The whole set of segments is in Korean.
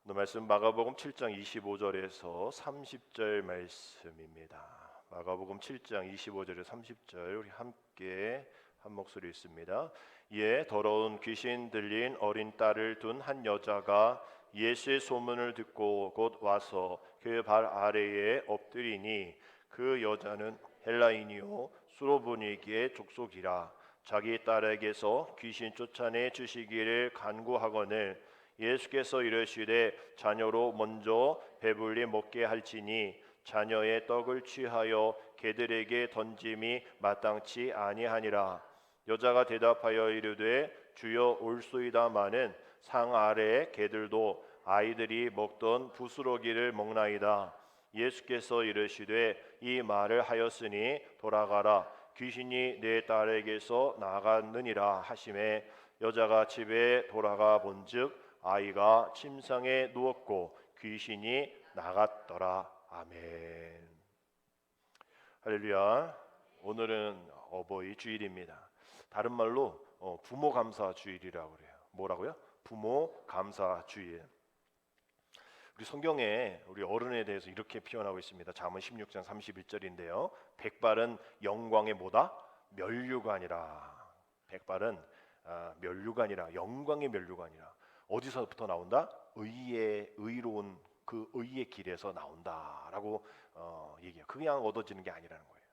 오늘 말씀 마가복음 7장 25절에서 30절 말씀입니다. 마가복음 7장 25절에서 30절 우리 함께 한 목소리 읽습니다. 이에 더러운 귀신 들린 어린 딸을 둔 한 여자가 예수의 소문을 듣고 곧 와서 그 발 아래에 엎드리니 그 여자는 헬라인이요 수로보니게의 족속이라. 자기 딸에게서 귀신 쫓아내 주시기를 간구하거늘 예수께서 이르시되 자녀로 먼저 배불리 먹게 할지니 자녀의 떡을 취하여 개들에게 던짐이 마땅치 아니하니라. 여자가 대답하여 이르되 주여 올소이다마는 상 아래의 개들도 아이들이 먹던 부스러기를 먹나이다. 예수께서 이르시되 이 말을 하였으니 돌아가라 귀신이 내 딸에게서 나갔느니라 하시매 여자가 집에 돌아가 본즉 아이가 침상에 누웠고 귀신이 나갔더라. 아멘. 할렐루야. 오늘은 어버이 주일입니다. 다른 말로 부모 감사 주일이라고 그래요. 뭐라고요? 부모 감사 주일. 우리 성경에 우리 어른에 대해서 이렇게 표현하고 있습니다. 잠언 16장 31절인데요. 백발은 영광의 뭐다? 면류관이라. 백발은 면류관이라. 영광의 면류관이라. 어디서부터 나온다? 의로운 그 의의 길에서 나온다라고 얘기해요. 그냥 얻어지는 게 아니라는 거예요.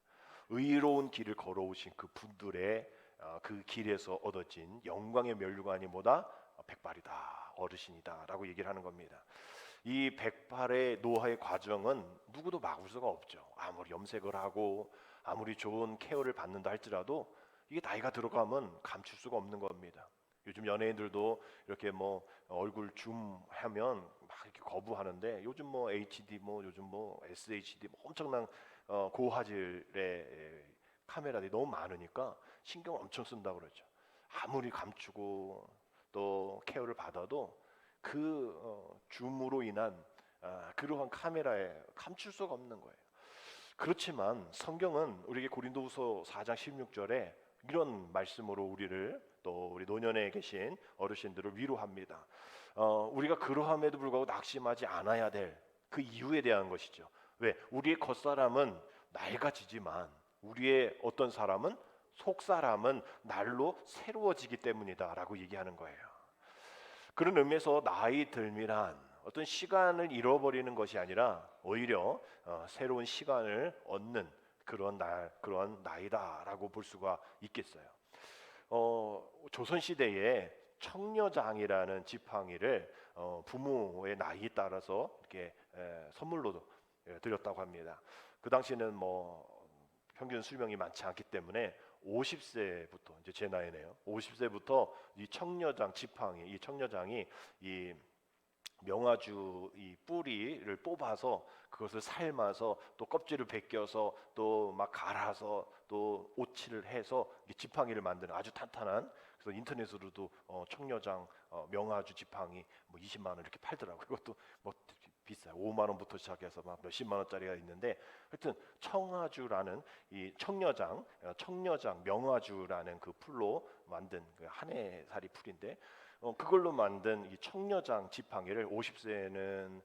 의로운 길을 걸어오신 그 분들의 그 길에서 얻어진 영광의 면류관이 뭐다? 백발이다, 어르신이다라고 얘기를 하는 겁니다. 이 백발의 노화의 과정은 누구도 막을 수가 없죠. 아무리 염색을 하고 아무리 좋은 케어를 받는다 할지라도 이게 나이가 들어가면 감출 수가 없는 겁니다. 요즘 연예인들도 이렇게 뭐 얼굴 줌하면 막 이렇게 거부하는데 요즘 뭐 HD 요즘 SHD 엄청난 고화질의 카메라들이 너무 많으니까 신경 엄청 쓴다고 그러죠. 아무리 감추고 또 케어를 받아도 그 줌으로 인한 그러한 카메라에 감출 수가 없는 거예요. 그렇지만 성경은 우리에게 고린도후서 4장 16절에 이런 말씀으로 우리를 또 우리 노년에 계신 어르신들을 위로합니다. 우리가 그러함에도 불구하고 낙심하지 않아야 될 그 이유에 대한 것이죠. 왜? 우리의 겉사람은 낡아지지만 우리의 어떤 사람은 속사람은 날로 새로워지기 때문이다라고 얘기하는 거예요. 그런 의미에서 나이 들미란 어떤 시간을 잃어버리는 것이 아니라 오히려 새로운 시간을 얻는 그런 나이다라고 볼 수가 있겠어요. 조선 시대에 청려장이라는 지팡이를 부모의 나이에 따라서 이렇게 선물로 드렸다고 합니다. 그 당시에는 평균 수명이 많지 않기 때문에 50세부터 이제 제 나이네요. 50세부터 이 청려장 지팡이, 이 청려장이 이 명아주 이 뿌리를 뽑아서 그것을 삶아서 또 껍질을 벗겨서 또 막 갈아서 또 오칠을 해서 지팡이를 만드는 아주 탄탄한, 그래서 인터넷으로도 청려장 명아주 지팡이 20만 원 이렇게 팔더라고요. 그것도 비싸요. 5만 원부터 시작해서 막 몇십만 원짜리가 있는데, 하여튼 청아주라는 이 청려장 명아주라는 그 풀로 만든 그 한해살이 풀인데, 그걸로 만든 이 청려장 지팡이를 50세에는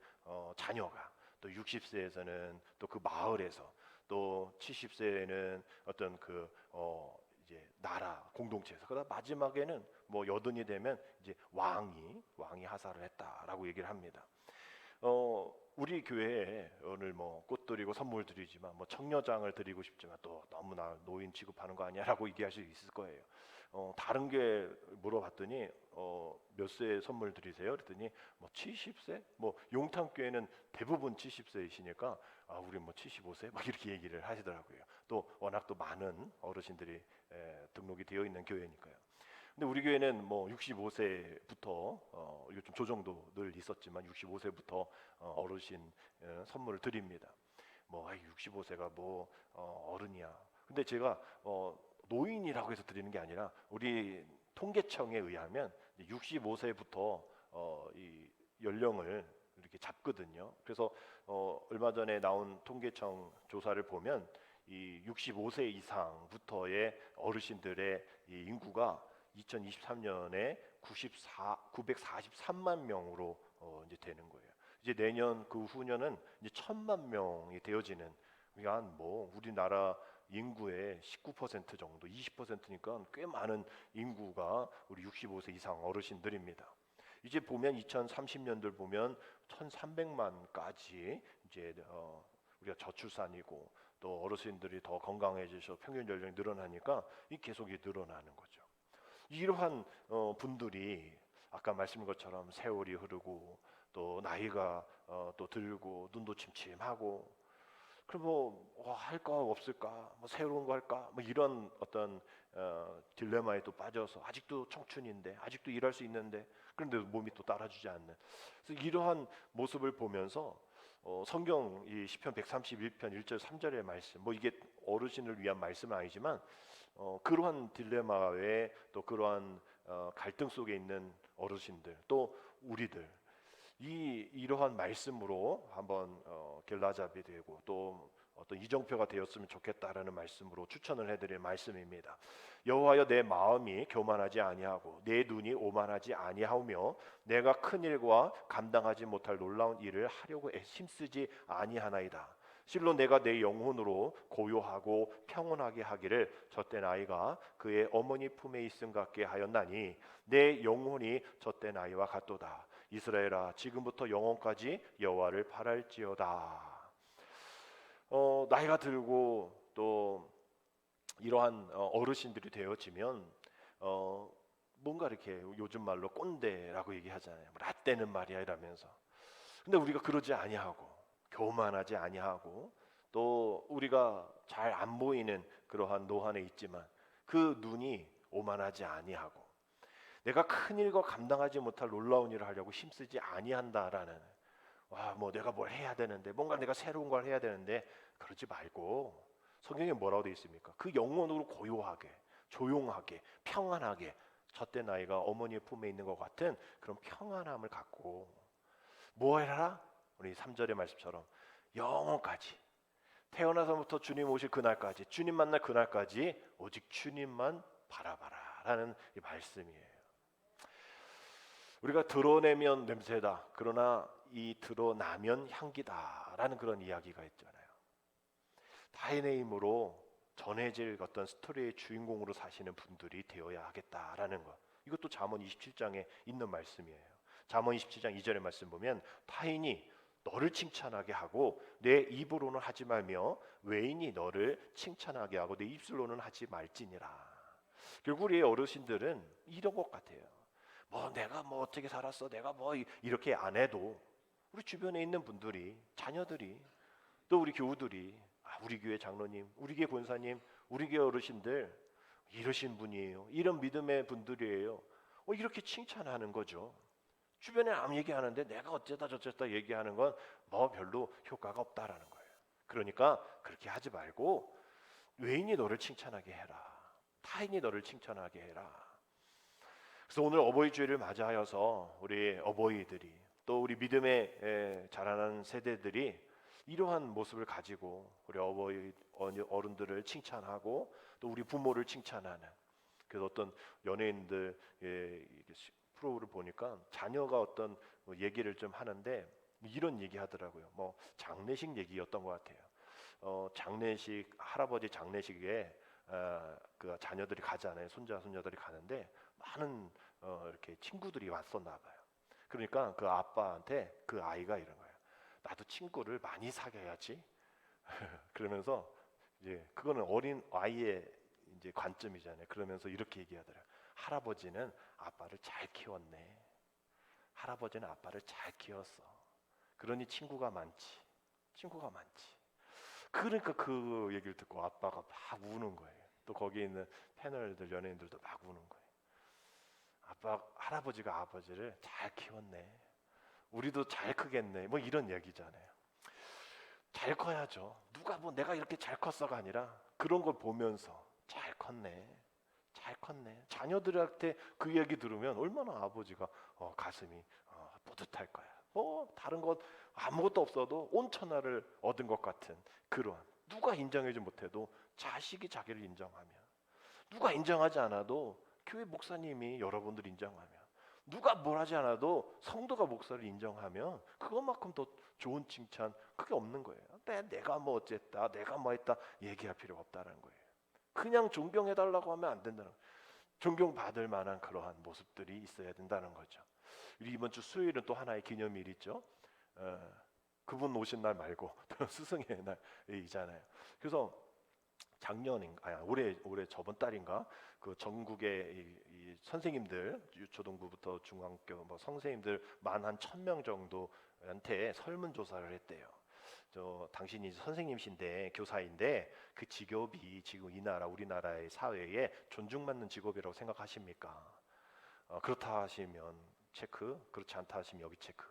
자녀가, 또 60세에서는 또 그 마을에서, 또 70세에는 어떤 이제 나라 공동체에서, 그러다 마지막에는 여든이 되면 이제 왕이 하사를 했다라고 얘기를 합니다. 우리 교회에 오늘 꽃 드리고 선물 드리지만 청려장을 드리고 싶지만 또 너무나 노인 취급하는 거 아니야라고 얘기하실 수 있을 거예요. 다른 게 물어봤더니 몇 세 선물 드리세요? 그랬더니 70세? 용탕교회는 대부분 70세이시니까 우리 75세? 막 이렇게 얘기를 하시더라고요. 또 워낙 또 많은 어르신들이 등록이 되어 있는 교회니까요. 근데 우리 교회는 65세부터 요즘 조정도 늘 있었지만 65세부터 어르신 선물을 드립니다. 65세가 어른이야. 근데 제가 노인이라고 해서 드리는 게 아니라 우리 통계청에 의하면 65세부터 이 연령을 이렇게 잡거든요. 그래서 얼마 전에 나온 통계청 조사를 보면 이 65세 이상부터의 어르신들의 이 인구가 2023년에 943만 명으로 이제 되는 거예요. 이제 내년 그 후년은 이제 1,000만 명이 되어지는, 그러니까 뭐 우리나라 인구의 19% 정도, 20%니까 꽤 많은 인구가 우리 65세 이상 어르신들입니다. 이제 보면 2030년들 보면 1,300만까지 이제 우리가 저출산이고 또 어르신들이 더 건강해지셔 평균 연령이 늘어나니까 이 계속 늘어나는 거죠. 이러한 분들이 아까 말씀인 것처럼 세월이 흐르고 또 나이가 또 들고 눈도 침침하고, 그럼 할까 없을까, 뭐 새로운 거 할까, 뭐 이런 어떤 딜레마에 또 빠져서 아직도 청춘인데 아직도 일할 수 있는데 그런데 몸이 또 따라주지 않는, 그래서 이러한 모습을 보면서 성경 이 시편 131편 1절 3절의 말씀, 뭐 이게 어르신을 위한 말씀은 아니지만 그러한 딜레마에 또 그러한 갈등 속에 있는 어르신들 또 우리들 이러한 말씀으로 한번 길라잡이 되고 또 어떤 이정표가 되었으면 좋겠다라는 말씀으로 추천을 해드릴 말씀입니다. 여호와여 내 마음이 교만하지 아니하고 내 눈이 오만하지 아니하며 내가 큰 일과 감당하지 못할 놀라운 일을 하려고 힘쓰지 아니하나이다. 실로 내가 내 영혼으로 고요하고 평온하게 하기를 젖된 아이가 그의 어머니 품에 있음 같게 하였나니 내 영혼이 젖된 아이와 같도다. 이스라엘아 지금부터 영원까지 여호와를 바랄지어다. 나이가 들고 또 이러한 어르신들이 되어지면 뭔가 이렇게 요즘 말로 꼰대라고 얘기하잖아요. 라떼는 말이야 이러면서. 근데 우리가 그러지 아니하고 교만하지 아니하고 또 우리가 잘 안 보이는 그러한 노안에 있지만 그 눈이 오만하지 아니하고 내가 큰 일과 감당하지 못할 놀라운 일을 하려고 힘쓰지 아니한다라는, 뭐 내가 뭘 해야 되는데 뭔가 내가 새로운 걸 해야 되는데 그러지 말고 성경에 뭐라고 되어 있습니까? 그 영혼으로 고요하게 조용하게 평안하게 젖된 아이가 어머니의 품에 있는 것 같은 그런 평안함을 갖고 뭐 해라? 우리 3절의 말씀처럼 영원까지 태어나서부터 주님 오실 그날까지 주님 만날 그날까지 오직 주님만 바라봐라 라는 이 말씀이에요. 우리가 드러내면 냄새다 그러나 이 드러나면 향기다라는 그런 이야기가 있잖아요. 타인의 힘으로 전해질 어떤 스토리의 주인공으로 사시는 분들이 되어야 하겠다라는 것, 이것도 잠언 27장에 있는 말씀이에요. 잠언 27장 2절의 말씀 보면 타인이 너를 칭찬하게 하고 내 입으로는 하지 말며 외인이 너를 칭찬하게 하고 내 입술로는 하지 말지니라. 결국 우리 어르신들은 이런 것 같아요. 뭐 내가 뭐 어떻게 살았어, 내가 뭐 이렇게 안 해도 우리 주변에 있는 분들이, 자녀들이, 또 우리 교우들이 우리 교회 장로님, 우리 교회 권사님, 우리 교회 어르신들 이러신 분이에요, 이런 믿음의 분들이에요, 이렇게 칭찬하는 거죠. 주변에 아무 얘기하는데 내가 어쩌다 저쩌다 얘기하는 건 뭐 별로 효과가 없다라는 거예요. 그러니까 그렇게 하지 말고 외인이 너를 칭찬하게 해라, 타인이 너를 칭찬하게 해라. 그래서 오늘 어버이 주일을 맞이하여서 우리 어버이들이 또 우리 믿음의 자라는 세대들이 이러한 모습을 가지고 우리 어버이 어른들을 칭찬하고 또 우리 부모를 칭찬하는, 그래서 어떤 연예인들 프로를 보니까 자녀가 어떤 얘기를 좀 하는데 이런 얘기 하더라고요. 뭐 장례식 얘기였던 것 같아요. 장례식, 할아버지 장례식에 그 자녀들이 가잖아요. 손자들이 가는데 많은 이렇게 친구들이 왔었나 봐요. 그러니까 그 아빠한테 그 아이가 이런 거예요. 나도 친구를 많이 사귀어야지. 그러면서 이제 그거는 어린 아이의 이제 관점이잖아요. 그러면서 이렇게 얘기하더라고요. 할아버지는 아빠를 잘 키웠네. 할아버지는 아빠를 잘 키웠어. 그러니 친구가 많지. 친구가 많지. 그러니까 그 얘기를 듣고 아빠가 막 우는 거예요. 또 거기에 있는 패널들, 연예인들도 막 우는 거예요. 할아버지가 아버지를 잘 키웠네. 우리도 잘 크겠네. 뭐 이런 얘기잖아요. 잘 커야죠. 누가 뭐 내가 이렇게 잘 컸어가 아니라 그런 걸 보면서 잘 컸네. 잘 컸네. 자녀들한테 그 얘기 들으면 얼마나 아버지가 가슴이 뿌듯할 거야. 뭐 다른 것 아무것도 없어도 온 천하를 얻은 것 같은 그러한, 누가 인정하지 못해도 자식이 자기를 인정하면, 누가 인정하지 않아도 교회 목사님이 여러분들 인정하면, 누가 뭘 하지 않아도 성도가 목사를 인정하면 그것만큼 더 좋은 칭찬 그게 없는 거예요. 내가 뭐 어쨌다, 내가 뭐 했다 얘기할 필요가 없다는 거예요. 그냥 존경해달라고 하면 안 된다는 거예요. 존경받을 만한 그러한 모습들이 있어야 된다는 거죠. 우리 이번 주 수요일은 또 하나의 기념일이 있죠. 그분 오신 날 말고 스승의 날이잖아요. 그래서 작년인가, 올해 저번 달인가 그 전국의 이 선생님들 유초등부부터 중학교 뭐 선생님들 만 한 1,000명 정도한테 설문조사를 했대요. 당신이 선생님이신데 교사인데 그 직업이 지금 이 나라 우리나라의 사회에 존중받는 직업이라고 생각하십니까? 그렇다 하시면 체크, 그렇지 않다 하시면 여기 체크.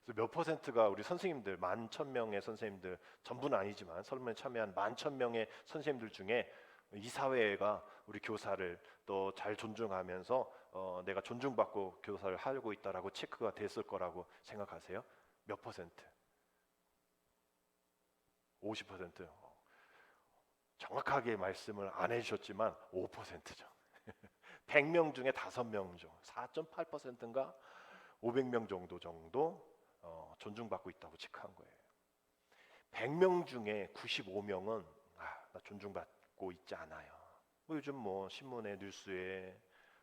그래서 몇 퍼센트가 우리 선생님들 11,000명의 선생님들 전부는 아니지만 설문에 참여한 11,000명의 선생님들 중에 이 사회가 우리 교사를 또 잘 존중하면서 내가 존중받고 교사를 하고 있다라고 체크가 됐을 거라고 생각하세요? 몇 퍼센트? 50%. 정확하게 말씀을 안 해주셨지만 5%죠. 100명 중에 5명 중 4.8%인가 500명 정도 존중받고 있다고 체크한 거예요. 100명 중에 95명은 나 존중받고 있지 않아요. 요즘 뭐 신문에 뉴스에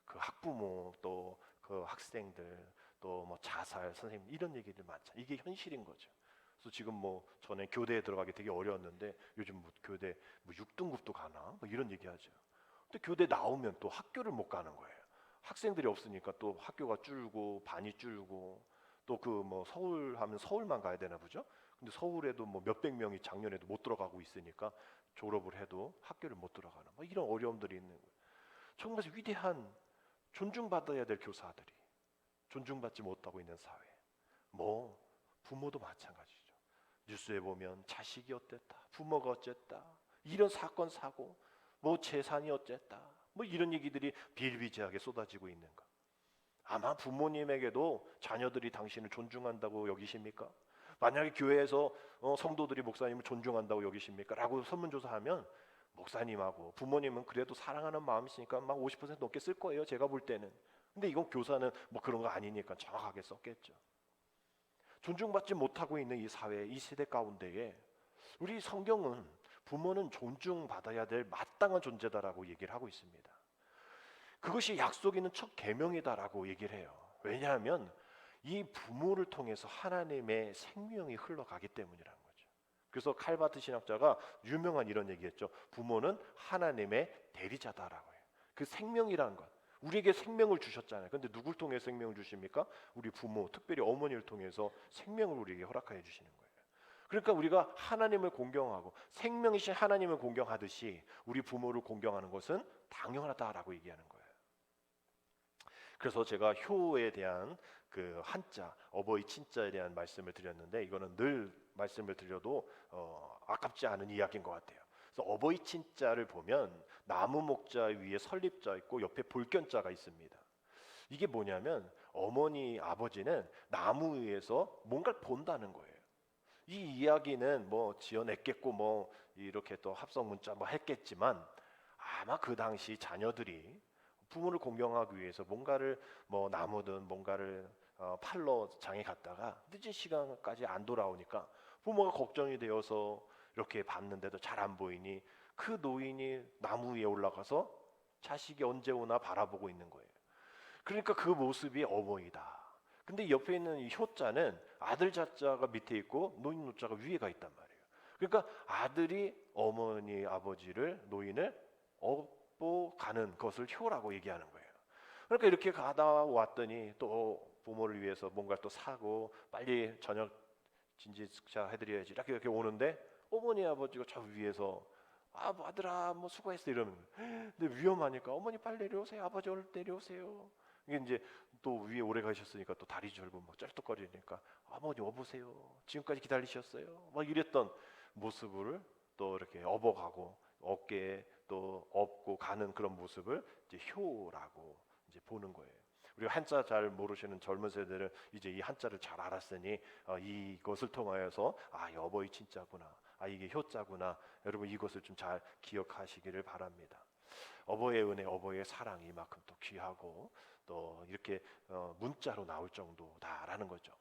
그 학부모 또 그 학생들 또 뭐 자살 선생님 이런 얘기들 많죠. 이게 현실인 거죠. 그래서 지금 뭐 전에 교대에 들어가기 되게 어려웠는데 요즘 뭐 교대 뭐 6등급도 가나 뭐 이런 얘기하죠. 근데 교대 나오면 또 학교를 못 가는 거예요. 학생들이 없으니까 또 학교가 줄고 반이 줄고 또 그 뭐 서울 하면 서울만 가야 되나 보죠. 근데 서울에도 뭐 몇백 명이 작년에도 못 들어가고 있으니까 졸업을 해도 학교를 못 들어가는 뭐 이런 어려움들이 있는 거예요. 정말 위대한 존중받아야 될 교사들이 존중받지 못하고 있는 사회. 뭐 부모도 마찬가지죠. 뉴스에 보면 자식이 어땠다, 부모가 어쨌다, 이런 사건 사고, 뭐 재산이 어쨌다, 뭐 이런 얘기들이 비일비재하게 쏟아지고 있는 것. 아마 부모님에게도 자녀들이 당신을 존중한다고 여기십니까? 만약에 교회에서 성도들이 목사님을 존중한다고 여기십니까? 라고 설문조사하면 목사님하고 부모님은 그래도 사랑하는 마음이시니까 막 50% 넘게 쓸 거예요. 제가 볼 때는. 근데 이건 교사는 뭐 그런 거 아니니까 정확하게 썼겠죠. 존중받지 못하고 있는 이 사회, 이 세대 가운데에 우리 성경은 부모는 존중받아야 될 마땅한 존재다라고 얘기를 하고 있습니다. 그것이 약속 있는 첫 계명이다라고 얘기를 해요. 왜냐하면 이 부모를 통해서 하나님의 생명이 흘러가기 때문이라는 거죠. 그래서 칼바트 신학자가 유명한 이런 얘기했죠. 부모는 하나님의 대리자다라고 해요. 그 생명이라는 것. 우리에게 생명을 주셨잖아요. 근데 누굴 통해 생명을 주십니까? 우리 부모, 특별히 어머니를 통해서 생명을 우리에게 허락하여 주시는 거예요. 그러니까 우리가 하나님을 공경하고 생명이신 하나님을 공경하듯이 우리 부모를 공경하는 것은 당연하다라고 얘기하는 거예요. 그래서 제가 효에 대한 그 한자, 어버이 친자에 대한 말씀을 드렸는데 이거는 늘 말씀을 드려도 아깝지 않은 이야기인 것 같아요. 그래서 어버이 친자를 보면 나무 목자 위에 설립자 있고 옆에 볼견자가 있습니다. 이게 뭐냐면 어머니 아버지는 나무 위에서 뭔가를 본다는 거예요. 이 이야기는 뭐 지어냈겠고 뭐 이렇게 또 합성 문자 뭐 했겠지만 아마 그 당시 자녀들이 부모를 공경하기 위해서 뭔가를 뭐 나무든 뭔가를 팔러 장에 갔다가 늦은 시간까지 안 돌아오니까 부모가 걱정이 되어서 이렇게 봤는데도 잘 안 보이니 그 노인이 나무 위에 올라가서 자식이 언제 오나 바라보고 있는 거예요. 그러니까 그 모습이 어머니다. 근데 옆에 있는 이 효자는 아들 자자가 밑에 있고 노인 노자가 위에가 있단 말이에요. 그러니까 아들이 어머니 아버지를 노인을 업고 가는 것을 효라고 얘기하는 거예요. 그러니까 이렇게 가다 왔더니 또 부모를 위해서 뭔가 또 사고 빨리 저녁 진지식사 해드려야지 이렇게 오는데 어머니 아버지가 저 위에서 아들아 뭐 수고했어 이러는 거예요. 근데 위험하니까 어머니 빨리 내려오세요. 아버지 얼른 내려오세요. 이게 이제 또 위에 오래 가셨으니까 또 다리 절고 막 쩔뚝거리니까 아버지 와보세요. 지금까지 기다리셨어요. 막 이랬던 모습을 또 이렇게 업어가고 어깨에 또 업고 가는 그런 모습을 이제 효라고 이제 보는 거예요. 우리가 한자 잘 모르시는 젊은 세대는 이제 이 한자를 잘 알았으니 이것을 통하여서 어버이 친자구나, 이게 효자구나. 여러분 이것을 좀 잘 기억하시기를 바랍니다. 어버이의 은혜, 어버이의 사랑이 이만큼 또 귀하고 또 이렇게 문자로 나올 정도다라는 거죠.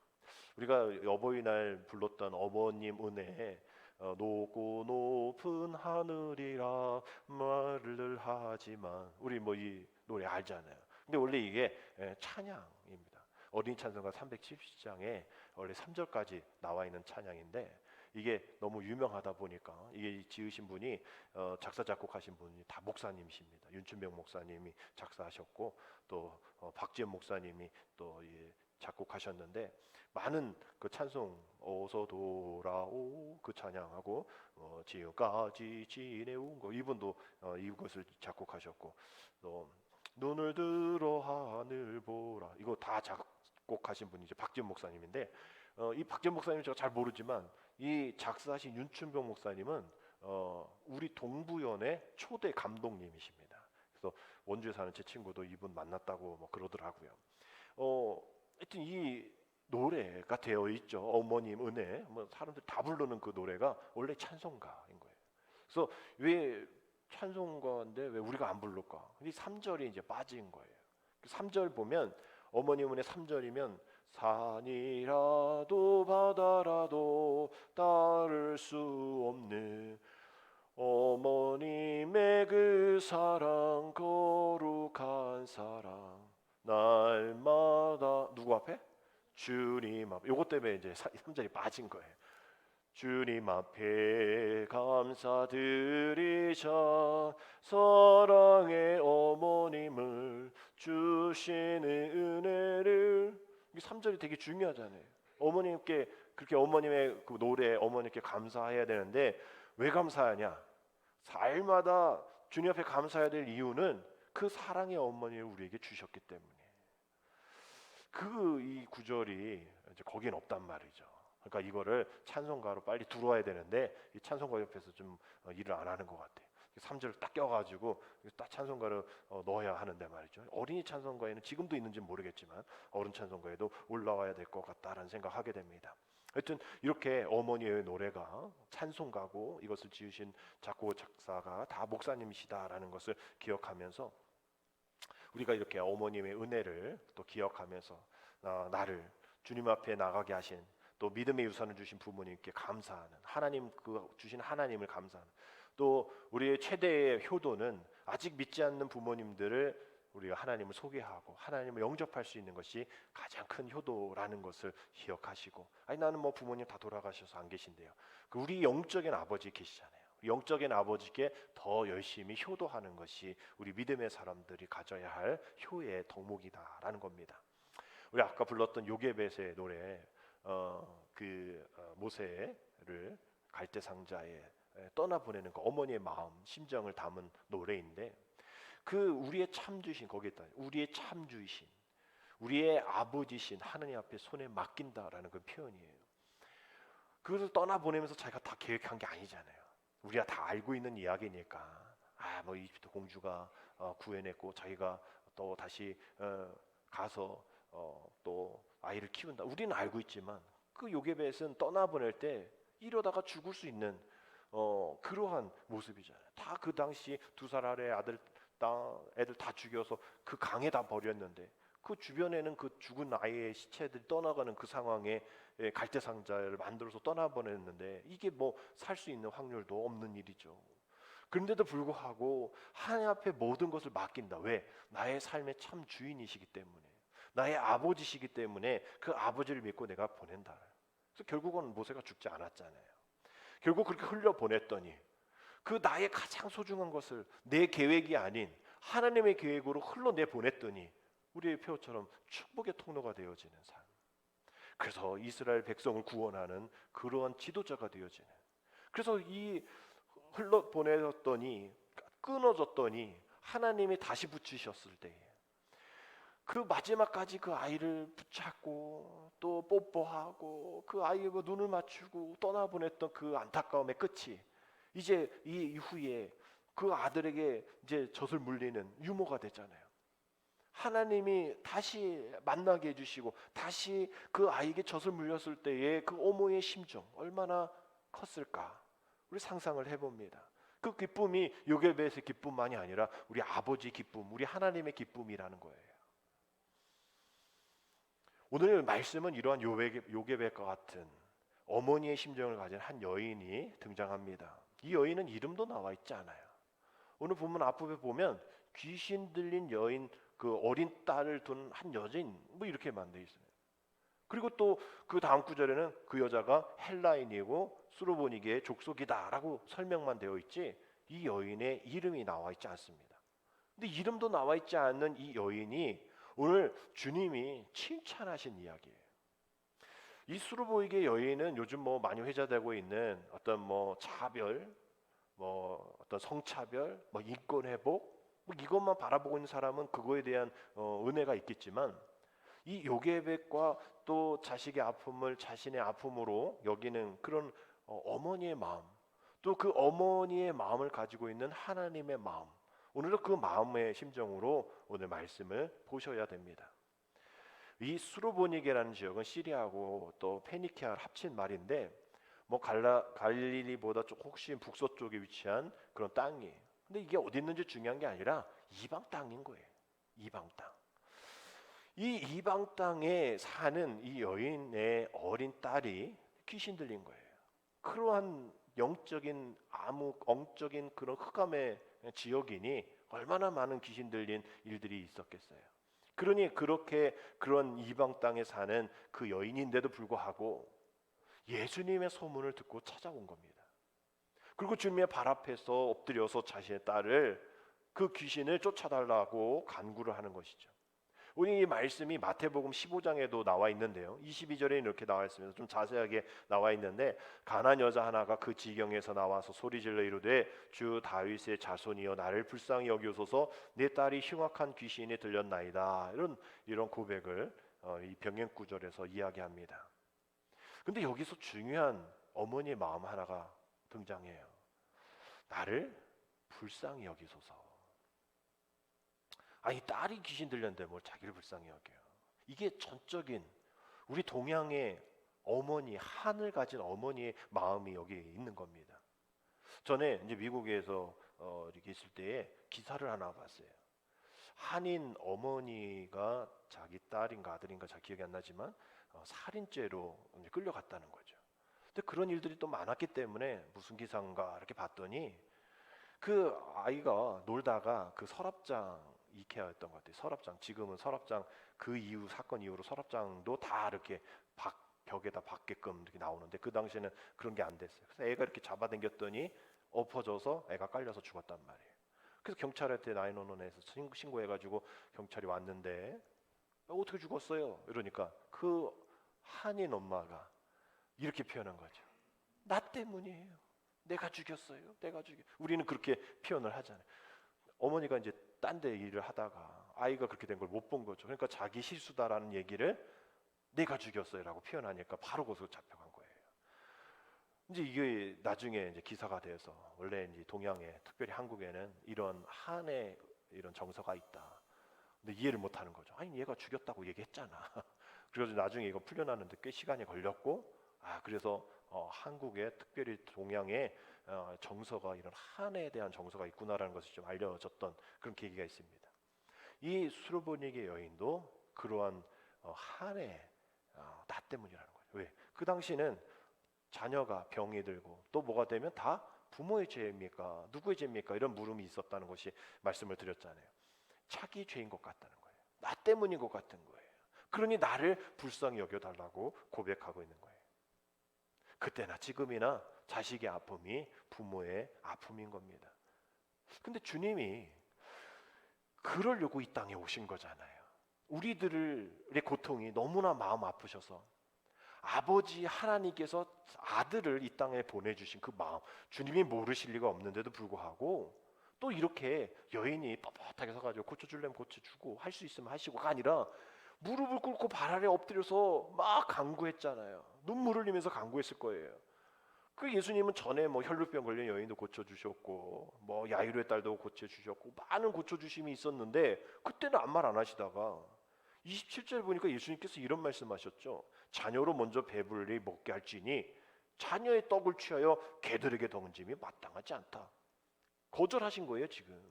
우리가 어버이날 불렀던 어머님 은혜, 높고 높은 하늘이라 말을 하지만, 우리 뭐 이 노래 알잖아요. 근데 원래 이게 찬양입니다. 어린이 찬송가 370장에 원래 3절까지 나와 있는 찬양인데, 이게 너무 유명하다 보니까 이게 지으신 분이 작사 작곡하신 분이 다 목사님이십니다. 윤춘병 목사님이 작사하셨고, 또 박지연 목사님이 또 작곡하셨는데, 많은 그 찬송, 어서 돌아오 그 찬양하고 지금까지 지내온 거, 이분도 이것을 작곡하셨고, 또 눈을 들어 하늘 보라, 이거 다 작곡하신 분이 이제 박지연 목사님인데, 이 박지연 목사님 제가 잘 모르지만 이 작사하신 윤춘병 목사님은 우리 동부연의 초대 감독님이십니다. 그래서 원주에 사는 제 친구도 이분 만났다고 뭐 그러더라고요. 하여튼 이 노래가 되어 있죠. 어머님 은혜, 뭐 사람들 다 부르는 그 노래가 원래 찬송가인 거예요. 그래서 왜 찬송가인데 왜 우리가 안 부를까? 이 3절이 이제 빠진 거예요. 3절 보면 어머님 은혜 3절이면 산이라도 바다라도 따를 수 없는 어머님의 그 사랑, 거룩한 사랑, 날마다 누구 앞에? 주님 앞에. 요것 때문에 이제 3절이 빠진 거예요. 주님 앞에 감사드리자, 사랑의 어머님을 주시는 은혜를. 이 3절이 되게 중요하잖아요. 어머님께 그렇게 어머님의 그 노래, 어머님께 감사해야 되는데 왜 감사하냐? 삶마다 주님 앞에 감사해야 될 이유는 그 사랑의 어머니를 우리에게 주셨기 때문에. 이 구절이 이제 거기엔 없단 말이죠. 그러니까 이거를 찬송가로 빨리 들어와야 되는데 이 찬송가 옆에서 좀 일을 안 하는 것 같아요. 3절을 딱 껴가지고 딱 찬송가를 넣어야 하는데 말이죠. 어린이 찬송가에는 지금도 있는지 모르겠지만 어른 찬송가에도 올라와야 될 것 같다라는 생각하게 됩니다. 하여튼 이렇게 어머니의 노래가 찬송가고 이것을 지으신 작곡 작사가 다 목사님이시다라는 것을 기억하면서 우리가 이렇게 어머님의 은혜를 또 기억하면서 나를 주님 앞에 나가게 하신, 또 믿음의 유산을 주신 부모님께 감사하는, 하나님 그 주신 하나님을 감사하는, 또 우리의 최대의 효도는 아직 믿지 않는 부모님들을 우리가 하나님을 소개하고 하나님을 영접할 수 있는 것이 가장 큰 효도라는 것을 기억하시고, 아니 나는 뭐 부모님 다 돌아가셔서 안 계신데요. 우리 영적인 아버지 계시잖아요. 영적인 아버지께 더 열심히 효도하는 것이 우리 믿음의 사람들이 가져야 할 효의 덕목이다라는 겁니다. 우리 아까 불렀던 요게벳의 노래, 모세를 갈대 상자에 떠나보내는 그 어머니의 마음, 심정을 담은 노래인데, 그 우리의 참주신, 거기에 있다, 우리의 참주이신, 우리의 아버지신 하느님 앞에 손에 맡긴다라는 그 표현이에요. 그것을 떠나보내면서 자기가 다 계획한 게 아니잖아요. 우리가 다 알고 있는 이야기니까, 뭐 이집트 공주가 구해냈고 자기가 또 다시 가서 또 아이를 키운다, 우리는 알고 있지만 그 요게벳은 떠나보낼 때 이러다가 죽을 수 있는 그러한 모습이잖아요. 다 그 당시 2살 아래 애들 다 죽여서 그 강에 다 버렸는데, 그 주변에는 그 죽은 아이의 시체들이 떠나가는 그 상황에 갈대 상자를 만들어서 떠나보냈는데, 이게 뭐 살 수 있는 확률도 없는 일이죠. 그런데도 불구하고 하나님 앞에 모든 것을 맡긴다. 왜? 나의 삶의 참 주인이시기 때문에, 나의 아버지시기 때문에 그 아버지를 믿고 내가 보낸다. 그래서 결국은 모세가 죽지 않았잖아요. 결국 그렇게 흘려보냈더니 그 나의 가장 소중한 것을 내 계획이 아닌 하나님의 계획으로 흘러내보냈더니 우리의 표처럼 축복의 통로가 되어지는 삶. 그래서 이스라엘 백성을 구원하는 그러한 지도자가 되어지는, 그래서 이 흘러보내졌더니 끊어졌더니 하나님이 다시 붙이셨을 때 그 마지막까지 그 아이를 붙잡고 또 뽀뽀하고 그 아이와 눈을 맞추고 떠나보냈던 그 안타까움의 끝이 이제 이 이후에 그 아들에게 이제 젖을 물리는 유모가 됐잖아요. 하나님이 다시 만나게 해주시고 다시 그 아이에게 젖을 물렸을 때의 그 어머니의 심정 얼마나 컸을까, 우리 상상을 해봅니다. 그 기쁨이 요게벳의 기쁨만이 아니라 우리 아버지 기쁨, 우리 하나님의 기쁨이라는 거예요. 오늘 말씀은 이러한 요게벳과 같은 어머니의 심정을 가진 한 여인이 등장합니다. 이 여인은 이름도 나와 있지 않아요. 오늘 본문 앞부분에 보면 귀신 들린 여인, 그 어린 딸을 둔 한 여인, 뭐 이렇게만 돼 있어요. 그리고 또 그 다음 구절에는 그 여자가 헬라인이고 수로보니게의 족속이다라고 설명만 되어 있지 이 여인의 이름이 나와 있지 않습니다. 근데 이름도 나와 있지 않는 이 여인이 오늘 주님이 칭찬하신 이야기예요. 이 수로보이게 여인은 요즘 뭐 많이 회자되고 있는 어떤 뭐 차별, 뭐 어떤 성차별, 뭐 인권 회복, 뭐 이것만 바라보고 있는 사람은 그거에 대한 은혜가 있겠지만 이 요게벳과 또 자식의 아픔을 자신의 아픔으로 여기는 그런 어머니의 마음, 또 그 어머니의 마음을 가지고 있는 하나님의 마음, 오늘도 그 마음의 심정으로 오늘 말씀을 보셔야 됩니다. 이 수로보니게라는 지역은 시리아하고 또 페니키아를 합친 말인데 뭐 갈릴리보다 혹시 북서쪽에 위치한 그런 땅이. 근데 이게 어디 있는지 중요한 게 아니라 이방 땅인 거예요. 이방 땅. 이 이방 땅에 사는 이 여인의 어린 딸이 귀신 들린 거예요. 그러한 영적인 암흑, 엉적인 그런 흑암의 지역이니 얼마나 많은 귀신 들린 일들이 있었겠어요. 그러니 그렇게 그런 이방 땅에 사는 그 여인인데도 불구하고 예수님의 소문을 듣고 찾아온 겁니다. 그리고 주님의 발 앞에서 엎드려서 자신의 딸을 그 귀신을 쫓아달라고 간구를 하는 것이죠. 우리 이 말씀이 마태복음 15장에도 나와 있는데요. 22절에 이렇게 나와 있습니다. 좀 자세하게 나와 있는데 가난 여자 하나가 그 지경에서 나와서 소리질러 이르되 주 다윗의 자손이여 나를 불쌍히 여기소서 내 딸이 흉악한 귀신이 들렸나이다. 이런 고백을 이 병행 구절에서 이야기합니다. 근데 여기서 중요한 어머니의 마음 하나가 등장해요. 나를 불쌍히 여기소서. 아니 딸이 귀신 들렸는데 뭘 자기를 불쌍히 여겨요. 이게 전적인 우리 동양의 어머니, 한을 가진 어머니의 마음이 여기 있는 겁니다. 전에 이제 미국에서 이렇게 있을 때에 기사를 하나 봤어요. 한인 어머니가 자기 딸인가 아들인가 잘 기억이 안 나지만 살인죄로 이제 끌려갔다는 거죠. 근데 그런 일들이 또 많았기 때문에 무슨 기사인가 이렇게 봤더니 그 아이가 놀다가 그 서랍장 이케아였던 것 같아요. 서랍장, 지금은 서랍장, 그 이후 사건 이후로 서랍장도 다 이렇게 벽에다 박게끔 이렇게 나오는데 그 당시에는 그런 게 안 됐어요. 그래서 애가 이렇게 잡아당겼더니 엎어져서 애가 깔려서 죽었단 말이에요. 그래서 경찰한테 911에서 신고해가지고 경찰이 왔는데 어떻게 죽었어요? 이러니까 그 한인 엄마가 이렇게 표현한 거죠. 나 때문이에요. 내가 죽였어요. 내가 죽여. 우리는 그렇게 표현을 하잖아요. 어머니가 이제 딴 데 일을 하다가 아이가 그렇게 된 걸 못 본 거죠. 그러니까 자기 실수다라는 얘기를 내가 죽였어요라고 표현하니까 바로 거기서 잡혀간 거예요. 이제 이게 나중에 이제 기사가 돼서 원래 이제 동양에 특별히 한국에는 이런 한의 이런 정서가 있다. 근데 이해를 못 하는 거죠. 아니 얘가 죽였다고 얘기했잖아. 그래서 나중에 이거 풀려나는데 꽤 시간이 걸렸고 그래서 한국에 특별히 동양에 정서가 이런 한에 대한 정서가 있구나라는 것이 좀 알려졌던 그런 계기가 있습니다. 이 수르보니게 여인도 그러한 한의 나 때문이라는 거죠. 왜? 그 당시는 자녀가 병이 들고 또 뭐가 되면 다 부모의 죄입니까? 누구의 죄입니까? 이런 물음이 있었다는 것이 말씀을 드렸잖아요. 자기 죄인 것 같다는 거예요. 나 때문인 것 같은 거예요. 그러니 나를 불쌍히 여겨달라고 고백하고 있는 거예요. 그때나 지금이나 자식의 아픔이 부모의 아픔인 겁니다. 근데 주님이 그러려고 이 땅에 오신 거잖아요. 우리들의 고통이 너무나 마음 아프셔서 아버지 하나님께서 아들을 이 땅에 보내주신 그 마음, 주님이 모르실 리가 없는데도 불구하고 또 이렇게 여인이 뻣뻣하게 서가지고 고쳐주려면 고쳐주고 할 수 있으면 하시고가 아니라 무릎을 꿇고 발 아래 엎드려서 막 간구했잖아요. 눈물 흘리면서 간구했을 거예요. 그 예수님은 전에 뭐 혈루병 걸린 여인도 고쳐주셨고 뭐 야이로의 딸도 고쳐주셨고 많은 고쳐주심이 있었는데 그때는 아무 말 안 하시다가 27절 보니까 예수님께서 이런 말씀하셨죠. 자녀로 먼저 배불리 먹게 할지니 자녀의 떡을 취하여 개들에게 던짐이 마땅하지 않다. 거절하신 거예요 지금.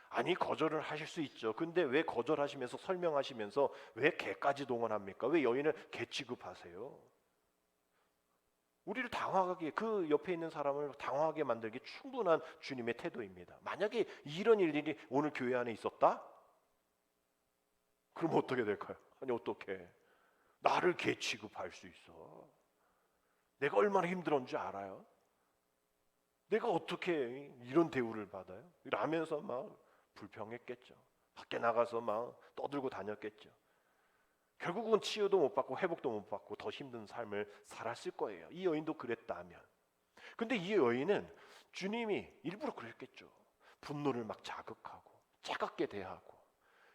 아니 거절을 하실 수 있죠. 근데 왜 거절하시면서 설명하시면서 왜 개까지 동원합니까? 왜 여인을 개 취급하세요? 우리를 당황하게, 그 옆에 있는 사람을 당황하게 만들기 충분한 주님의 태도입니다. 만약에 이런 일들이 오늘 교회 안에 있었다? 그럼 어떻게 될까요? 아니 어떻게 나를 개 취급할 수 있어? 내가 얼마나 힘들었는지 알아요? 내가 어떻게 이런 대우를 받아요? 이러면서 막 불평했겠죠. 밖에 나가서 막 떠들고 다녔겠죠. 결국은 치유도 못 받고 회복도 못 받고 더 힘든 삶을 살았을 거예요. 이 여인도 그랬다면. 근데 이 여인은 주님이 일부러 그랬겠죠. 분노를 막 자극하고 차갑게 대하고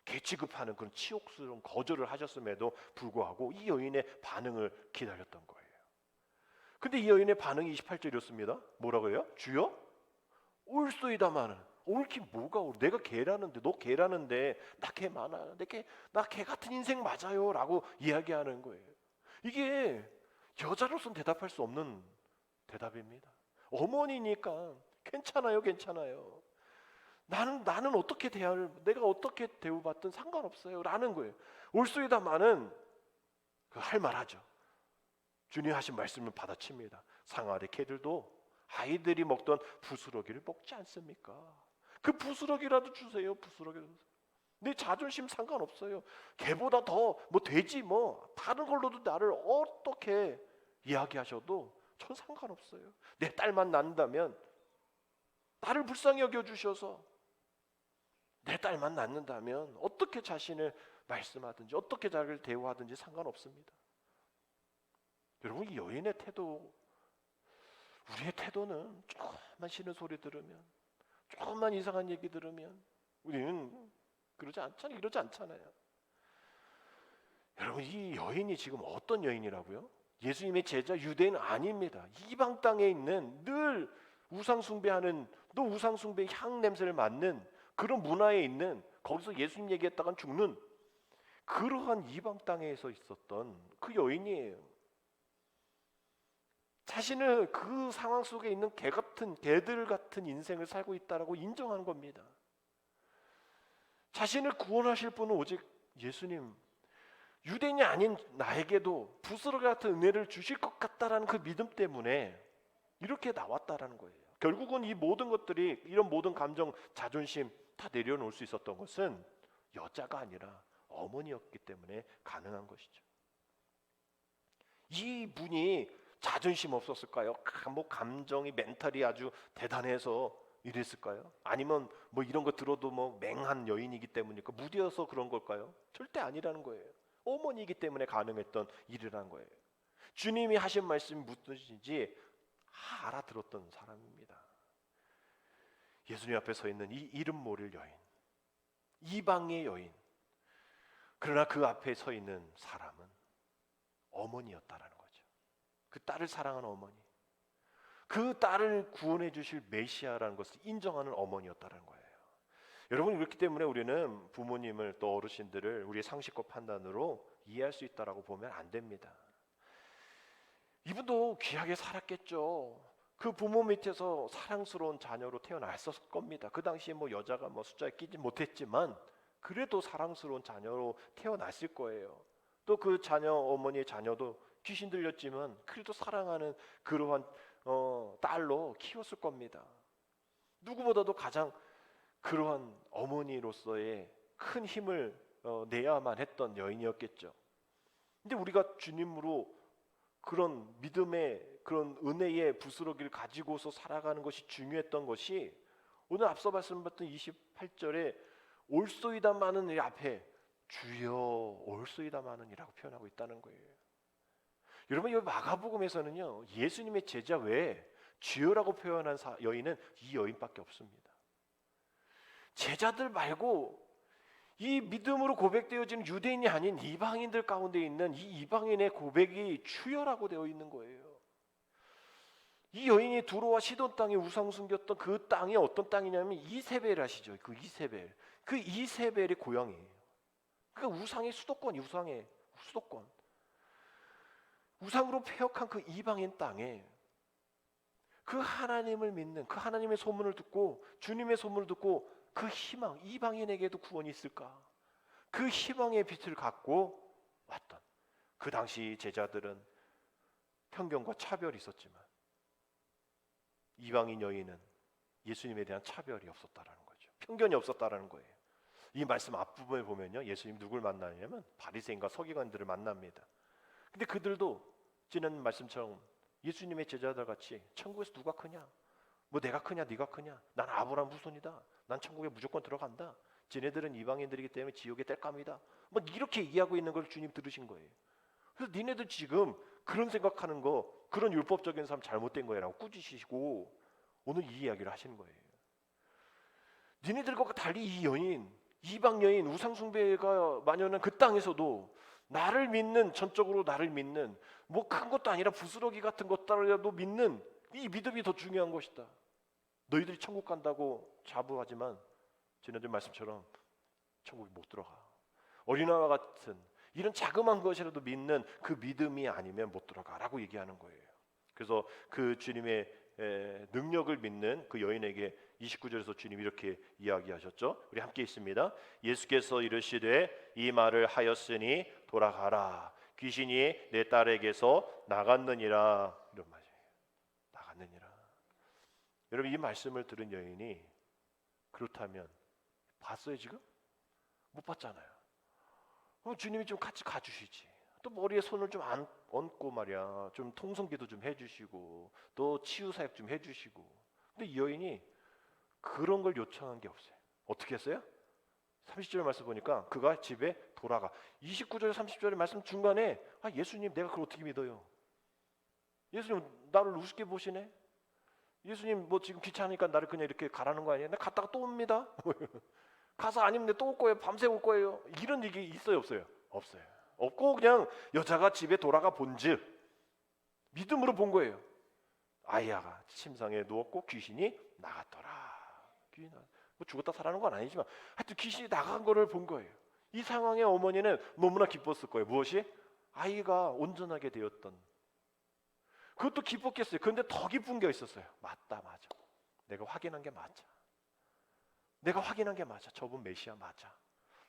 개 취급하는 그런 치욕스러운 거절을 하셨음에도 불구하고 이 여인의 반응을 기다렸던 거예요. 근데 이 여인의 반응이 28절이었습니다. 뭐라고 해요? 주여 올소이다마는 옳기 뭐가 옳? 내가 개라는데, 너 개라는데 나 개 많아. 나 개 같은 인생 맞아요라고 이야기하는 거예요. 이게 여자로서는 대답할 수 없는 대답입니다. 어머니니까 괜찮아요, 괜찮아요. 나는 어떻게 내가 어떻게 대우받든 상관없어요라는 거예요. 올소이다마는 할 말하죠. 주님 하신 말씀을 받아칩니다. 상아리 개들도 아이들이 먹던 부스러기를 먹지 않습니까? 그 부스러기라도 주세요. 부스러기라도. 내 자존심 상관없어요. 개보다 더 뭐 돼지 뭐 다른 걸로도 나를 어떻게 이야기하셔도 전 상관없어요. 내 딸만 낳는다면 나를 불쌍히 여겨주셔서 내 딸만 낳는다면 어떻게 자신을 말씀하든지 어떻게 자기를 대우하든지 상관없습니다. 여러분 이 여인의 태도, 우리의 태도는 조금만 싫은 소리 들으면, 조금만 이상한 얘기 들으면 우리는 이러지 않잖아요. 여러분 이 여인이 지금 어떤 여인이라고요? 예수님의 제자 유대인 아닙니다. 이방 땅에 있는 늘 우상 숭배하는, 또 우상 숭배의 향 냄새를 맡는 그런 문화에 있는, 거기서 예수님 얘기했다간 죽는 그러한 이방 땅에서 있었던 그 여인이에요. 자신을 그 상황 속에 있는 개들 같은 인생을 살고 있다라고 인정하는 겁니다. 자신을 구원하실 분은 오직 예수님, 유대인이 아닌 나에게도 부스러기 같은 은혜를 주실 것 같다라는 그 믿음 때문에 이렇게 나왔다라는 거예요. 결국은 이 모든 것들이, 이런 모든 감정, 자존심 다 내려놓을 수 있었던 것은 여자가 아니라 어머니였기 때문에 가능한 것이죠. 이 분이 자존심 없었을까요? 뭐 감정이, 멘탈이 아주 대단해서 이랬을까요? 아니면 뭐 이런 거 들어도 뭐 맹한 여인이기 때문일까? 무디어서 그런 걸까요? 절대 아니라는 거예요. 어머니이기 때문에 가능했던 일이라는 거예요. 주님이 하신 말씀이 무엇인지 알아들었던 사람입니다. 예수님 앞에 서 있는 이 이름 모를 여인, 이방의 여인. 그러나 그 앞에 서 있는 사람은 어머니였다라는 거죠. 그 딸을 사랑하는 어머니, 그 딸을 구원해 주실 메시아라는 것을 인정하는 어머니였다는 거예요. 여러분 그렇기 때문에 우리는 부모님을, 또 어르신들을 우리의 상식과 판단으로 이해할 수 있다라고 보면 안 됩니다. 이분도 귀하게 살았겠죠. 그 부모 밑에서 사랑스러운 자녀로 태어났었을 겁니다. 그 당시에 뭐 여자가 뭐 숫자에 끼지 못했지만 그래도 사랑스러운 자녀로 태어났을 거예요. 또 그 자녀, 어머니의 자녀도 귀신 들렸지만 그래도 사랑하는 그러한 딸로 키웠을 겁니다. 누구보다도 가장 그러한 어머니로서의 큰 힘을 내야만 했던 여인이었겠죠. 근데 우리가 주님으로 그런 믿음의, 그런 은혜의 부스러기를 가지고서 살아가는 것이 중요했던 것이, 오늘 앞서 말씀드렸던 28절에 올소이다마는 이 앞에 주여 올소이다마는이라고 표현하고 있다는 거예요. 여러분 이 마가복음에서는요, 예수님의 제자 외에 주여라고 표현한 여인은 이 여인밖에 없습니다. 제자들 말고 이 믿음으로 고백되어지는 유대인이 아닌 이방인들 가운데 있는 이 이방인의 고백이 주여라고 되어 있는 거예요. 이 여인이 두로와 시돈 땅에 우상 숨겼던 그 땅이 어떤 땅이냐면 이세벨 아시죠? 그 이세벨, 그 이세벨의 고향이에요. 그러니까 우상의 수도권, 우상의 수도권, 우상으로 폐역한 그 이방인 땅에 그 하나님을 믿는, 그 하나님의 소문을 듣고, 주님의 소문을 듣고 그 희망, 이방인에게도 구원이 있을까? 그 희망의 빛을 갖고 왔던 그 당시 제자들은 편견과 차별이 있었지만 이방인 여인은 예수님에 대한 차별이 없었다라는 거죠. 편견이 없었다라는 거예요. 이 말씀 앞부분에 보면요, 예수님 누굴 만나냐면 바리새인과 서기관들을 만납니다. 근데 그들도 지난 말씀처럼 예수님의 제자들 같이 천국에서 누가 크냐? 뭐 내가 크냐 네가 크냐? 난 아브라함 후손이다. 난 천국에 무조건 들어간다. 쟤네들은 이방인들이기 때문에 지옥의 땔감이다. 막 이렇게 얘기하고 있는 걸 주님 들으신 거예요. 그래서 니네들 지금 그런 생각하는 거, 그런 율법적인 삶 잘못된 거야라고 꾸짖으시고 오늘 이 이야기를 하시는 거예요. 니네들과 달리 이 여인, 이방 여인, 우상숭배가 만연한 그 땅에서도 나를 믿는, 전적으로 나를 믿는, 뭐 큰 것도 아니라 부스러기 같은 것들이라도 믿는 이 믿음이 더 중요한 것이다. 너희들이 천국 간다고 자부하지만 지난주 말씀처럼 천국에 못 들어가. 어린아이와 같은 이런 자그마한 것이라도 믿는 그 믿음이 아니면 못 들어가라고 얘기하는 거예요. 그래서 그 주님의 능력을 믿는 그 여인에게 29절에서 주님이 이렇게 이야기하셨죠. 우리 함께 있습니다. 예수께서 이르시되 이 말을 하였으니 돌아가라. 귀신이 내 딸에게서 나갔느니라. 이런 말이에요. 나갔느니라. 여러분, 이 말씀을 들은 여인이 그렇다면 봤어요 지금? 못 봤잖아요. 주님이 좀 같이 가주시지. 또 머리에 손을 좀 얹고 말이야. 좀 통성기도 좀 해주시고 또 치유 사역 좀 해주시고. 근데 이 여인이 그런 걸 요청한 게 없어요. 어떻게 했어요? 30절 말씀 보니까 그가 집에 돌아가. 29절 30절의 말씀 중간에 예수님 내가 그걸 어떻게 믿어요? 예수님 나를 우습게 보시네? 예수님 뭐 지금 귀찮으니까 나를 그냥 이렇게 가라는 거 아니에요? 나 갔다가 또 옵니다. 가서 아니면 또 올 거예요. 밤새 올 거예요. 이런 얘기 있어요 없어요? 없어요. 없고 그냥 여자가 집에 돌아가 본즉 믿음으로 본 거예요. 아이야가 침상에 누웠고 귀신이 나갔더라. 귀신이 뭐 죽었다 살아난 건 아니지만 하여튼 귀신이 나간 거를 본 거예요. 이 상황에 어머니는 너무나 기뻤을 거예요. 무엇이? 아이가 온전하게 되었던. 그것도 기뻤겠어요. 그런데 더 기쁜 게 있었어요. 맞다, 맞아. 내가 확인한 게 맞아. 내가 확인한 게 맞아. 저분 메시아 맞아.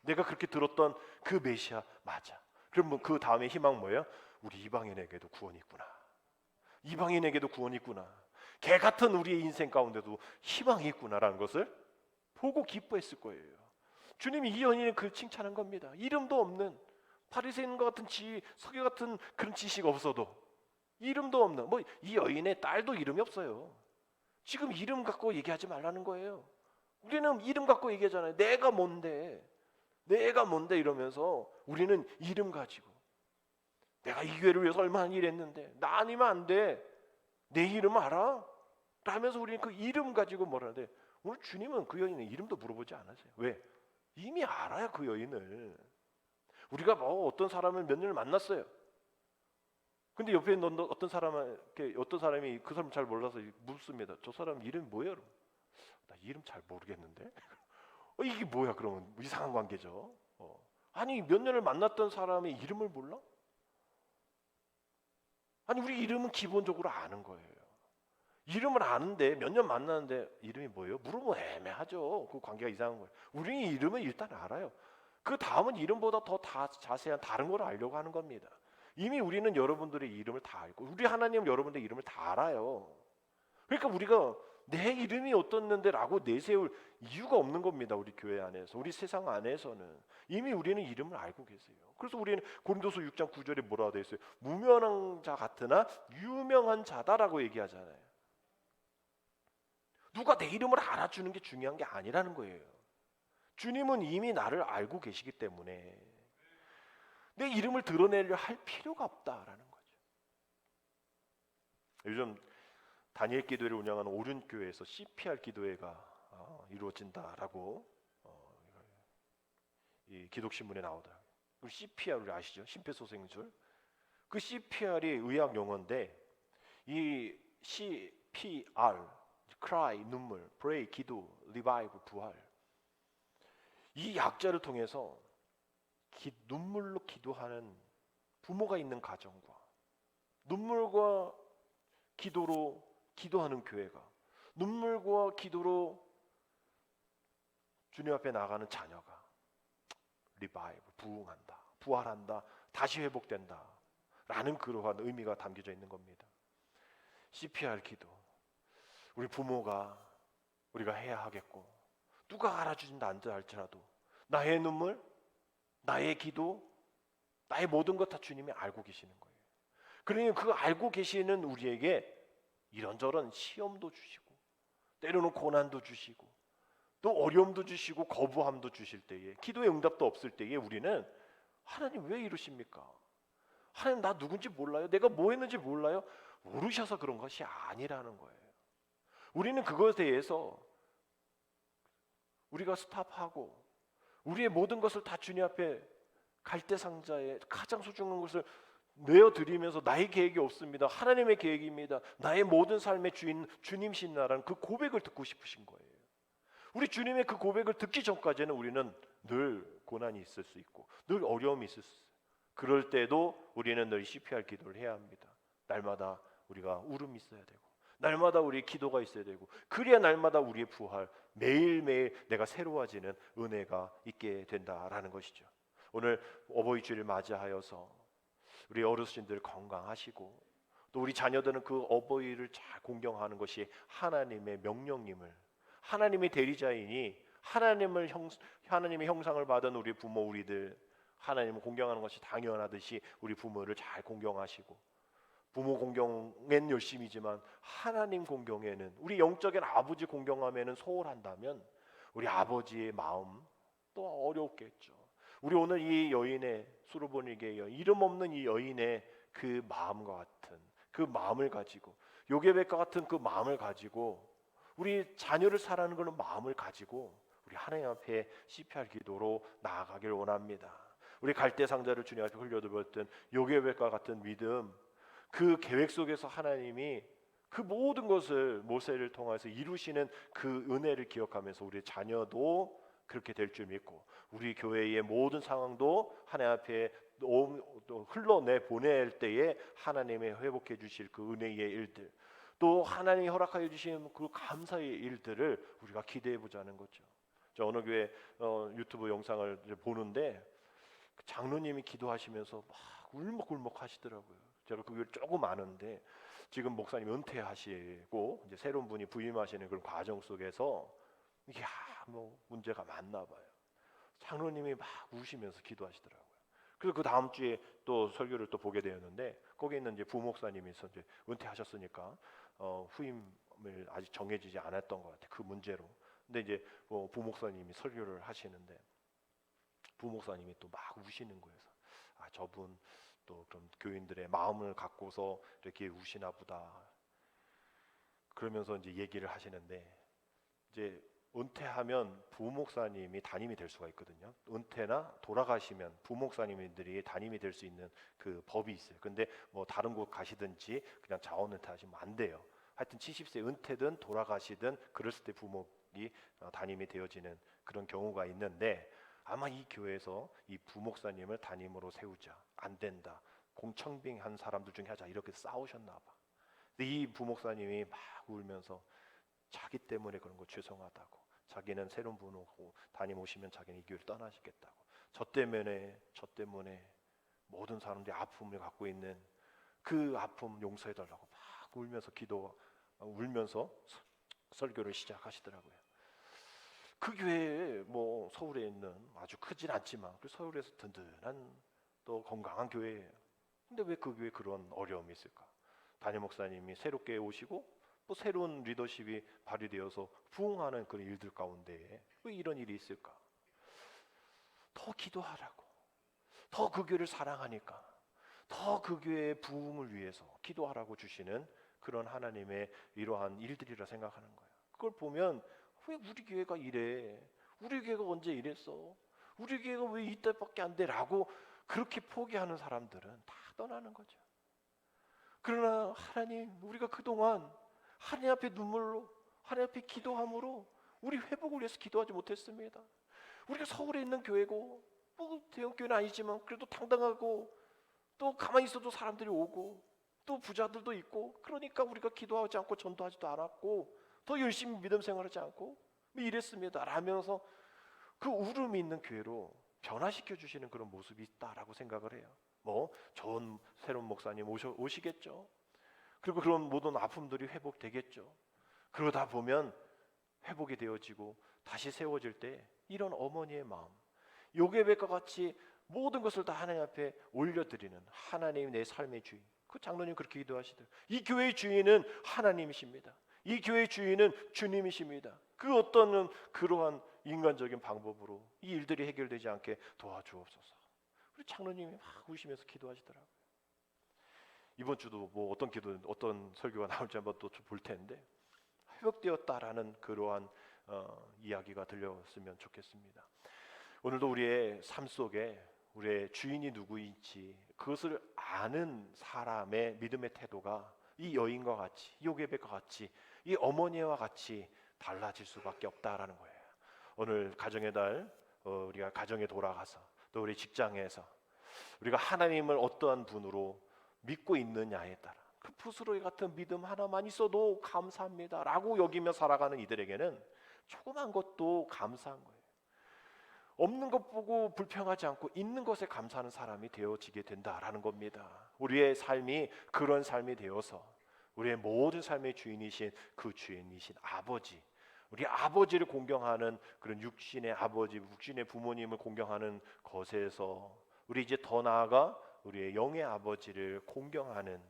내가 그렇게 들었던 그 메시아 맞아. 그럼 그 다음에 희망 뭐예요? 우리 이방인에게도 구원이 있구나. 이방인에게도 구원이 있구나. 개 같은 우리의 인생 가운데도 희망이 있구나라는 것을 보고 기뻐했을 거예요. 주님이 이 여인을 그 칭찬한 겁니다. 이름도 없는 바리새인과 같은 서기 같은 그런 지식 없어도 이름도 없는 뭐 이 여인의 딸도 이름이 없어요. 지금 이름 갖고 얘기하지 말라는 거예요. 우리는 이름 갖고 얘기하잖아요. 내가 뭔데 이러면서 우리는 이름 가지고 내가 이 교회를 위해서 얼마나 일했는데 나 아니면 안 돼. 내 이름 알아? 라면서 우리는 그 이름 가지고 뭐라는데 오늘 주님은 그 여인의 이름도 물어보지 않으세요. 왜? 이미 알아요 그 여인을. 우리가 뭐 어떤 사람을 몇 년을 만났어요. 근데 옆에 있는 어떤 사람이 그 사람 잘 몰라서 묻습니다. 저 사람 이름이 뭐예요? 나 이름 잘 모르겠는데. 이게 뭐야 그러면 이상한 관계죠. 아니 몇 년을 만났던 사람의 이름을 몰라? 아니 우리 이름은 기본적으로 아는 거예요. 이름을 아는데 몇 년 만났는데 이름이 뭐예요? 물으면 애매하죠. 그 관계가 이상한 거예요. 우리는 이름을 일단 알아요. 그 다음은 이름보다 더 자세한 다른 걸 알려고 하는 겁니다. 이미 우리는 여러분들의 이름을 다 알고 우리 하나님은 여러분들의 이름을 다 알아요. 그러니까 우리가 내 이름이 어떻는데 라고 내세울 이유가 없는 겁니다. 우리 교회 안에서 우리 세상 안에서는 이미 우리는 이름을 알고 계세요. 그래서 우리는 고린도서 6장 9절에 뭐라고 되어 있어요? 무명한 자 같으나 유명한 자다라고 얘기하잖아요. 누가 내 이름을 알아주는 게 중요한 게 아니라는 거예요. 주님은 이미 나를 알고 계시기 때문에 내 이름을 드러내려 할 필요가 없다라는 거죠. 요즘 다니엘 기도회를 운영하는 오륜교회에서 CPR 기도회가 이루어진다라고 이 기독신문에 나오더라고요. 그럼 CPR 우리 아시죠? 심폐소생술. 그 CPR이 의학 용어인데 이 CPR, cry 눈물, pray 기도, revive 부활. 이 약자를 통해서 눈물로 기도하는 부모가 있는 가정과 눈물과 기도로 기도하는 교회가 눈물과 기도로 주님 앞에 나가는 자녀가 리바이브, 부흥한다, 부활한다, 다시 회복된다 라는 그러한 의미가 담겨져 있는 겁니다. CPR 기도, 우리 부모가 우리가 해야 하겠고, 누가 알아주진다 안 할지라도 나의 눈물, 나의 기도, 나의 모든 것 다 주님이 알고 계시는 거예요. 그러니 그 알고 계시는 우리에게 이런저런 시험도 주시고, 때로는 고난도 주시고, 또 어려움도 주시고, 거부함도 주실 때에, 기도의 응답도 없을 때에 우리는 하나님 왜 이러십니까? 하나님 나 누군지 몰라요? 내가 뭐 했는지 몰라요? 모르셔서 그런 것이 아니라는 거예요. 우리는 그것에 대해서 우리가 스탑하고 우리의 모든 것을 다 주님 앞에 갈대상자에 가장 소중한 것을 내어드리면서 나의 계획이 없습니다, 하나님의 계획입니다, 나의 모든 삶의 주인 주님이시라는 그 고백을 듣고 싶으신 거예요. 우리 주님의 그 고백을 듣기 전까지는 우리는 늘 고난이 있을 수 있고 늘 어려움이 있을 수 있어요. 그럴 때도 우리는 늘 CPR 기도를 해야 합니다. 날마다 우리가 울음이 있어야 되고, 날마다 우리의 기도가 있어야 되고, 그래야 날마다 우리의 부활, 매일매일 내가 새로워지는 은혜가 있게 된다라는 것이죠. 오늘 어버이 주일을 맞이하여서 우리 어르신들 건강하시고, 또 우리 자녀들은 그 어버이를 잘 공경하는 것이 하나님의 명령임을, 하나님의 대리자이니 하나님의 형상을 받은 우리 부모, 우리들 하나님을 공경하는 것이 당연하듯이 우리 부모를 잘 공경하시고, 부모 공경엔 열심이지만 하나님 공경에는, 우리 영적인 아버지 공경함에는 소홀한다면 우리 아버지의 마음 또 어렵겠죠. 우리 오늘 이 여인의, 수르보니게여 이름 없는 이 여인의 그 마음과 같은 그 마음을 가지고, 요게벳과 같은 그 마음을 가지고, 우리 자녀를 사랑하는 그런 마음을 가지고 우리 하나님 앞에 CPR 기도로 나아가길 원합니다. 우리 갈대 상자를 주님 앞에 흘려드렸던 요게벳과 같은 믿음, 그 계획 속에서 하나님이 그 모든 것을 모세를 통해서 이루시는 그 은혜를 기억하면서 우리 자녀도 그렇게 될 줄 믿고, 우리 교회의 모든 상황도 하나님 앞에 흘러내 보낼 때에 하나님의 회복해 주실 그 은혜의 일들, 또 하나님이 허락하여 주신 그 감사의 일들을 우리가 기대해 보자는 거죠. 저 어느 교회 유튜브 영상을 보는데 장로님이 기도하시면서 막 울먹울먹 하시더라고요. 제가 그 교회 조금 아는데, 지금 목사님 은퇴하시고 이제 새로운 분이 부임하시는 그런 과정 속에서 이게 뭐 문제가 많나 봐요. 장로님이 막 우시면서 기도하시더라고요. 그래서 그 다음 주에 또 설교를 또 보게 되었는데, 거기 있는 이제 부목사님이 이제 은퇴하셨으니까 후임을 아직 정해지지 않았던 것 같아요, 그 문제로. 근데 이제 부목사님이 설교를 하시는데 부목사님이 또 막 우시는 거예요. 아, 저분 또 그런 교인들의 마음을 갖고서 이렇게 우시나 보다. 그러면서 이제 얘기를 하시는데, 이제 은퇴하면 부목사님이 담임이 될 수가 있거든요. 은퇴나 돌아가시면 부목사님들이 담임이 될 수 있는 그 법이 있어요. 근데 뭐 다른 곳 가시든지 그냥 자원 은퇴하시면 안 돼요. 하여튼 70세 은퇴든 돌아가시든 그랬을 때 부목이 담임이 되어지는 그런 경우가 있는데, 아마 이 교회에서 이 부목사님을 담임으로 세우자, 안 된다, 공청빙한 사람들 중에 하자, 이렇게 싸우셨나 봐. 근데 이 부목사님이 막 울면서 자기 때문에 그런 거 죄송하다고, 자기는 새로운 분 오고 담임 오시면 자기는 이 교회를 떠나시겠다고, 저 때문에 모든 사람들이 아픔을 갖고 있는 그 아픔 용서해달라고 막 울면서 설교를 시작하시더라고요. 그 교회에 뭐 서울에 있는 아주 크진 않지만 그 서울에서 든든한 또 건강한 교회예요. 근데 왜 그 교회에 그런 어려움이 있을까? 담임 목사님이 새롭게 오시고 또 새로운 리더십이 발휘되어서 부흥하는 그런 일들 가운데 왜 이런 일이 있을까? 더 기도하라고, 더 그 교회를 사랑하니까 더 그 교회의 부흥을 위해서 기도하라고 주시는 그런 하나님의 이러한 일들이라 생각하는 거예요. 그걸 보면 왜 우리 교회가 이래? 우리 교회가 언제 이랬어? 우리 교회가 왜 이때밖에 안 돼? 라고 그렇게 포기하는 사람들은 다 떠나는 거죠. 그러나 하나님, 우리가 그동안 하나님 앞에 눈물로, 하나님 앞에 기도함으로 우리 회복을 위해서 기도하지 못했습니다. 우리가 서울에 있는 교회고 뭐 대형 교회는 아니지만 그래도 당당하고, 또 가만히 있어도 사람들이 오고, 또 부자들도 있고, 그러니까 우리가 기도하지 않고 전도하지도 않았고 더 열심히 믿음 생활하지 않고 이랬습니다 라면서 그 울음이 있는 교회로 변화시켜 주시는 그런 모습이 있다라고 생각을 해요. 뭐 좋은 새로운 목사님 오시겠죠. 그리고 그런 모든 아픔들이 회복되겠죠. 그러다 보면 회복이 되어지고 다시 세워질 때 이런 어머니의 마음, 요게벳과 같이 모든 것을 다 하나님 앞에 올려드리는 하나님 내 삶의 주인. 그 장로님 그렇게 기도하시더라고요. 이 교회의 주인은 하나님이십니다. 이 교회의 주인은 주님이십니다. 그 어떤 그러한 인간적인 방법으로 이 일들이 해결되지 않게 도와주옵소서. 우리 장로님이 막 우시면서 기도하시더라고요. 이번 주도 뭐 어떤 설교가 나올지 한번 또 볼 텐데 회복되었다라는 그러한 이야기가 들렸으면 좋겠습니다. 오늘도 우리의 삶 속에 우리의 주인이 누구인지 그것을 아는 사람의 믿음의 태도가 이 여인과 같이, 요게벳과 같이, 이 어머니와 같이 달라질 수밖에 없다라는 거예요. 오늘 가정의 달 우리가 가정에 돌아가서 또 우리 직장에서 우리가 하나님을 어떠한 분으로 믿고 있느냐에 따라 그 푸스로이 같은 믿음 하나만 있어도 감사합니다라고 여기며 살아가는 이들에게는 조그만 것도 감사한 거예요. 없는 것 보고 불평하지 않고 있는 것에 감사하는 사람이 되어지게 된다라는 겁니다. 우리의 삶이 그런 삶이 되어서 우리의 모든 삶의 주인이신 그 주인이신 아버지, 우리 아버지를 공경하는 그런 육신의 아버지, 육신의 부모님을 공경하는 것에서 우리 이제 더 나아가 우리의 영의 아버지를 공경하는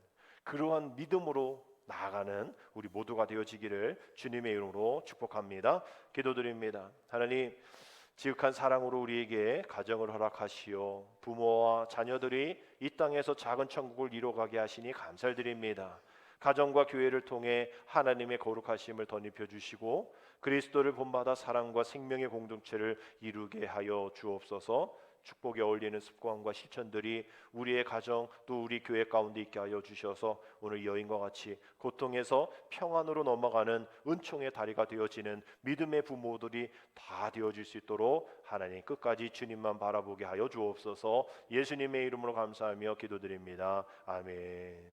그러한 믿음으로 나아가는 우리 모두가 되어지기를 주님의 이름으로 축복합니다. 기도드립니다. 하나님, 지극한 사랑으로 우리에게 가정을 허락하시어 부모와 자녀들이 이 땅에서 작은 천국을 이뤄가게 하시니 감사드립니다. 가정과 교회를 통해 하나님의 거룩하심을 덧입혀 주시고 그리스도를 본받아 사랑과 생명의 공동체를 이루게 하여 주옵소서. 축복에 어울리는 습관과 실천들이 우리의 가정 또 우리 교회 가운데 있게 하여 주셔서 오늘 여인과 같이 고통에서 평안으로 넘어가는 은총의 다리가 되어지는 믿음의 부모들이 다 되어질 수 있도록 하나님 끝까지 주님만 바라보게 하여 주옵소서. 예수님의 이름으로 감사하며 기도드립니다. 아멘.